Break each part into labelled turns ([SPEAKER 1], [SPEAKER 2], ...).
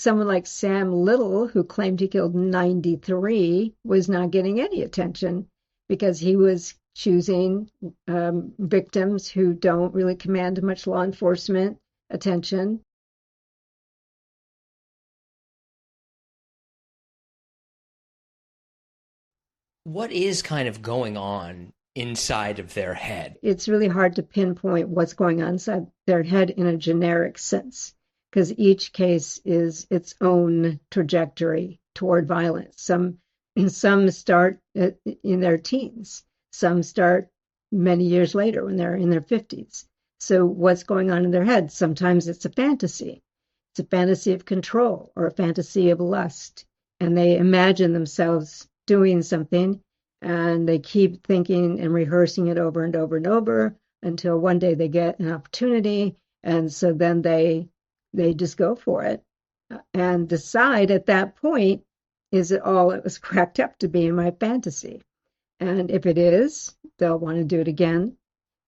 [SPEAKER 1] someone like Sam Little, who claimed he killed 93, was not getting any attention because he was choosing victims who don't really command much law enforcement attention.
[SPEAKER 2] What is kind of going on inside of their head?
[SPEAKER 1] It's really hard to pinpoint what's going on inside their head in a generic sense because each case is its own trajectory toward violence. Some start in their teens, some start many years later when they're in their 50s. So what's going on in their head? Sometimes it's a fantasy. It's a fantasy of control or a fantasy of lust, and they imagine themselves doing something, and they keep thinking and rehearsing it over and over and over until one day they get an opportunity, and so then they just go for it and decide at that point, is it all it was cracked up to be in my fantasy? And if it is, they'll want to do it again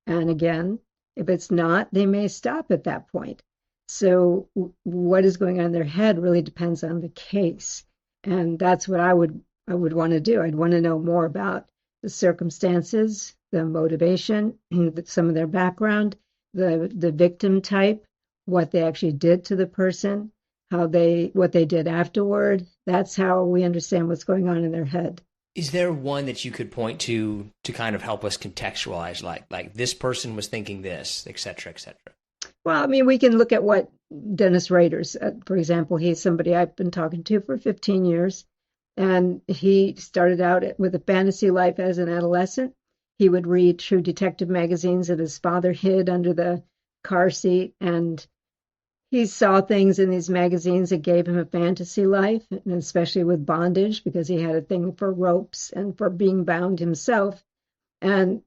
[SPEAKER 1] and again. If it's not, they may stop at that point. So what is going on in their head really depends on the case. And that's what I would want to do. I'd want to know more about the circumstances, the motivation, some of their background, the victim type, what they actually did to the person, what they did afterward. That's how we understand what's going on in their head.
[SPEAKER 2] Is there one that you could point to kind of help us contextualize, like this person was thinking this, et cetera, et cetera?
[SPEAKER 1] Well, I mean, we can look at what Dennis Rader's, for example, he's somebody I've been talking to for 15 years. And he started out with a fantasy life as an adolescent. He would read True Detective magazines that his father hid under the car seat. And he saw things in these magazines that gave him a fantasy life, and especially with bondage, because he had a thing for ropes and for being bound himself. And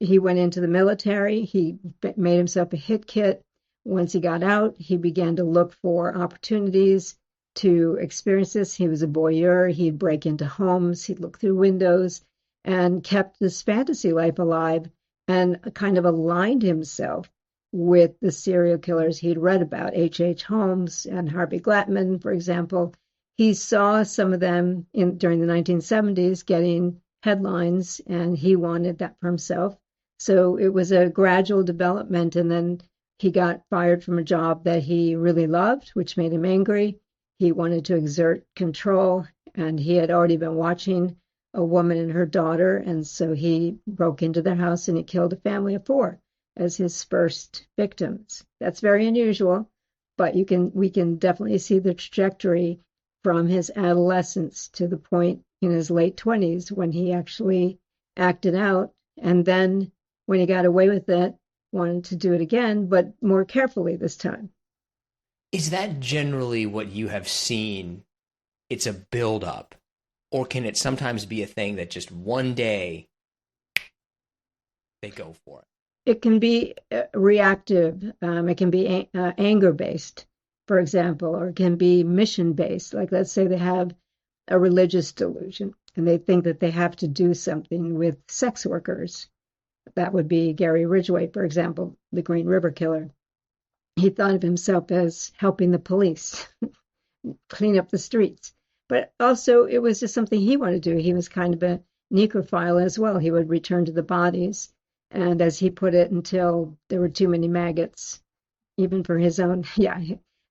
[SPEAKER 1] he went into the military. He made himself a hit kit. Once he got out, he began to look for opportunities to experience this. He was a voyeur. He'd break into homes. He'd look through windows and kept this fantasy life alive and kind of aligned himself with the serial killers he'd read about, H.H. Holmes and Harvey Glattman, for example. He saw some of them during the 1970s getting headlines, and he wanted that for himself. So it was a gradual development, and then he got fired from a job that he really loved, which made him angry. He wanted to exert control, and he had already been watching a woman and her daughter, and so he broke into their house and he killed a family of 4 as his first victims. That's very unusual, but we can definitely see the trajectory from his adolescence to the point in his late 20s when he actually acted out, and then when he got away with it, wanted to do it again, but more carefully this time.
[SPEAKER 2] Is that generally what you have seen? It's a buildup, or can it sometimes be a thing that just one day they go for it?
[SPEAKER 1] It can be reactive. It can be anger based, for example, or it can be mission based. Like, let's say they have a religious delusion and they think that they have to do something with sex workers. That would be Gary Ridgway, for example, the Green River Killer. He thought of himself as helping the police clean up the streets. But also, it was just something he wanted to do. He was kind of a necrophile as well. He would return to the bodies, and as he put it, until there were too many maggots, even for his own. Yeah.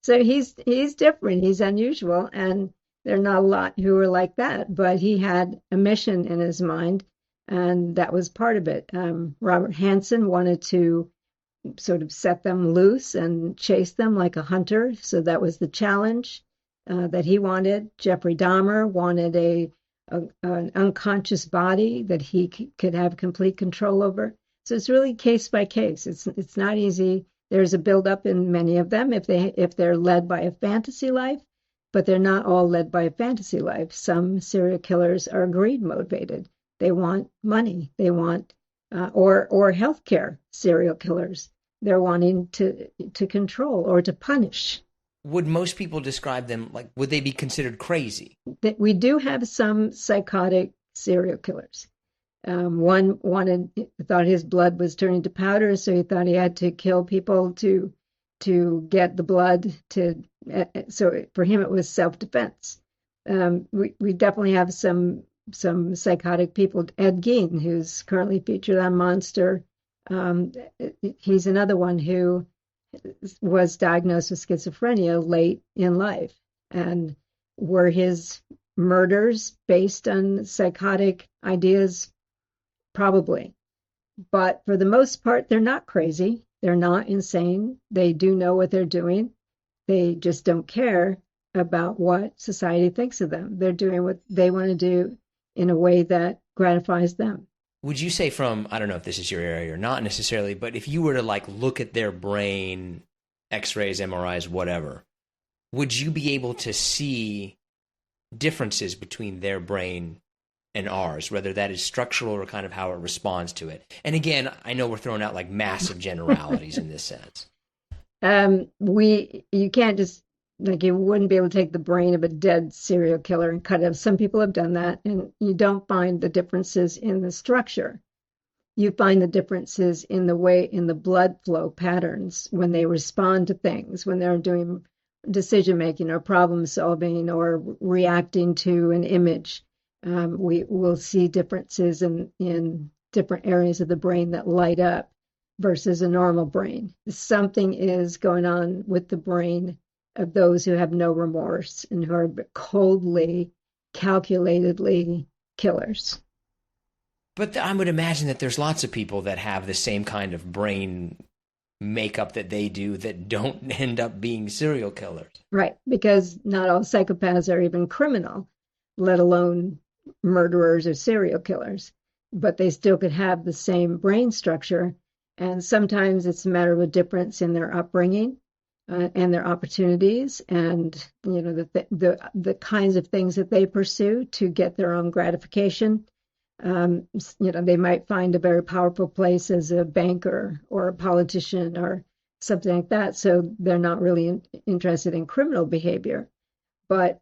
[SPEAKER 1] So he's different. He's unusual, and there are not a lot who are like that. But he had a mission in his mind, and that was part of it. Robert Hansen wanted to sort of set them loose and chase them like a hunter. So that was the challenge that he wanted. Jeffrey Dahmer wanted an unconscious body that he could have complete control over. So it's really case by case. It's not easy. There's a buildup in many of them if they're led by a fantasy life, but they're not all led by a fantasy life. Some serial killers are greed motivated. They want money. They want or healthcare serial killers. They're wanting to control or to punish.
[SPEAKER 2] Would most people describe them would they be considered crazy?
[SPEAKER 1] We do have some psychotic serial killers. One thought his blood was turning to powder, so he thought he had to kill people to get the blood so for him it was self-defense. We definitely have some psychotic people. Ed Gein, who's currently featured on Monster, um, he's another one who was diagnosed with schizophrenia late in life. And were his murders based on psychotic ideas? Probably. But for the most part, they're not crazy. They're not insane. They do know what they're doing. They just don't care about what society thinks of them. They're doing what they want to do in a way that gratifies them.
[SPEAKER 2] Would you say from, I don't know if this is your area or not necessarily, but if you were to like look at their brain, x-rays, MRIs, whatever, would you be able to see differences between their brain and ours, whether that is structural or kind of how it responds to it? And again, I know we're throwing out like massive generalities in this sense.
[SPEAKER 1] You can't just like you wouldn't be able to take the brain of a dead serial killer and cut it up. Some people have done that, and you don't find the differences in the structure. You find the differences in the way in the blood flow patterns when they respond to things, when they're doing decision making or problem solving or reacting to an image. We will see differences in different areas of the brain that light up versus a normal brain. Something is going on with the brain of those who have no remorse and who are coldly, calculatedly killers.
[SPEAKER 2] But I would imagine that there's lots of people that have the same kind of brain makeup that they do that don't end up being serial killers.
[SPEAKER 1] Right, because not all psychopaths are even criminal, let alone murderers or serial killers. But they still could have the same brain structure. And sometimes it's a matter of a difference in their upbringing and their opportunities and the kinds of things that they pursue to get their own gratification. They might find a very powerful place as a banker or a politician or something like that. So they're not really interested in criminal behavior. But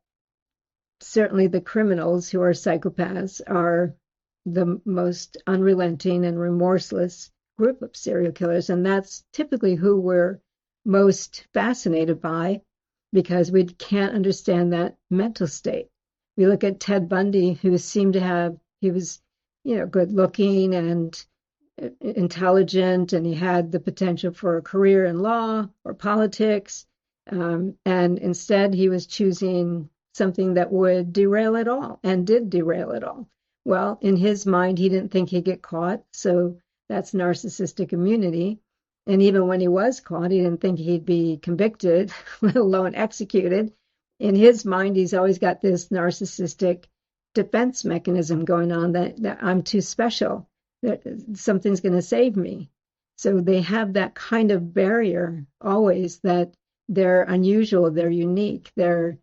[SPEAKER 1] certainly the criminals who are psychopaths are the most unrelenting and remorseless group of serial killers. And that's typically who we're most fascinated by because we can't understand that mental state. We look at Ted Bundy, who seemed to have, he was, good looking and intelligent, and he had the potential for a career in law or politics. And instead, he was choosing something that would derail it all and did derail it all. Well, in his mind, he didn't think he'd get caught. So that's narcissistic immunity. And even when he was caught, he didn't think he'd be convicted, let alone executed. In his mind, he's always got this narcissistic defense mechanism going on that I'm too special, that something's going to save me. So they have that kind of barrier always that they're unusual, they're unique, they're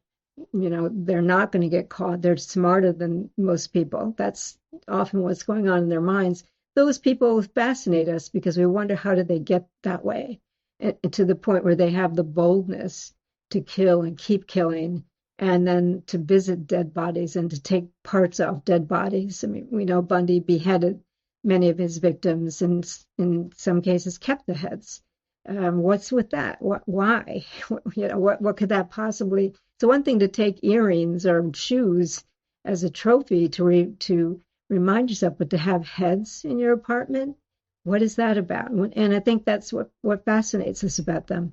[SPEAKER 1] not going to get caught. They're smarter than most people. That's often what's going on in their minds. Those people fascinate us because we wonder how did they get that way, and to the point where they have the boldness to kill and keep killing, and then to visit dead bodies and to take parts off dead bodies. I mean, we know Bundy beheaded many of his victims and in some cases kept the heads. What's with that? Why? What could that possibly? It's one thing to take earrings or shoes as a trophy to remind yourself, but to have heads in your apartment, what is that about? And I think that's what fascinates us about them.